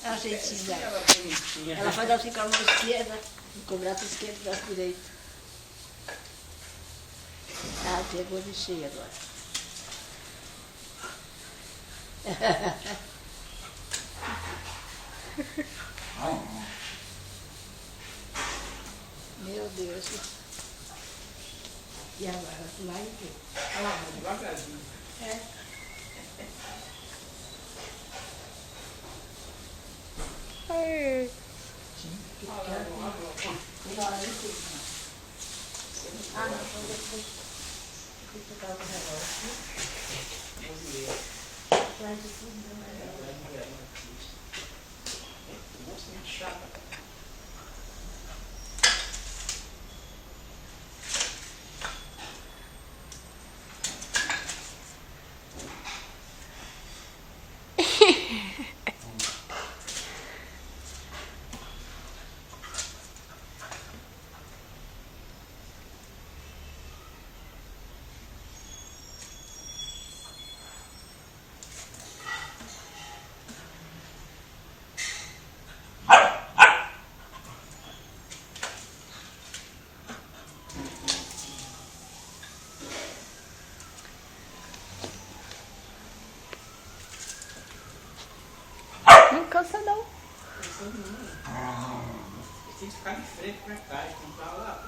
É um jeitinho dela. Ela é bonitinha. Ela faz assim com a mão esquerda, com o braço esquerdo e o braço direito. Ah, pegou de cheio agora. Meu Deus. E agora? Vai pular em quê? Olha lá, devagarzinho. É. Ai. Ah, não, então depois. Deixa eu pegar o relógio. Atrás de tudo, né? Mocinha chata. Não cansa não. Tem que ficar de frente pra cá, tem que ficar lá.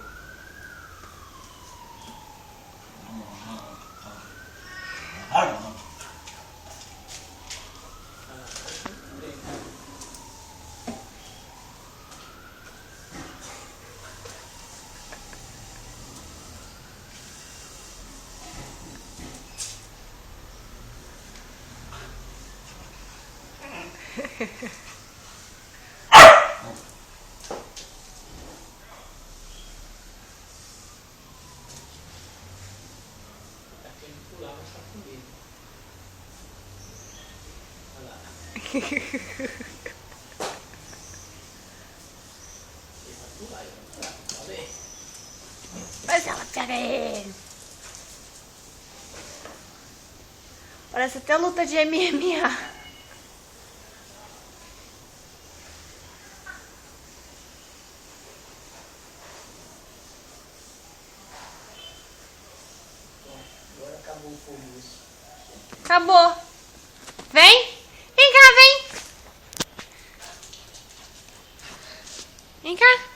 Tá querendo pular, mas tá com medo. Olha lá. Ele vai pular, ele vai pular. Olha aí. Mas ela pega ele. Parece até luta de MMA. Agora acabou o começo. Acabou. Vem. Vem cá, vem. Vem cá.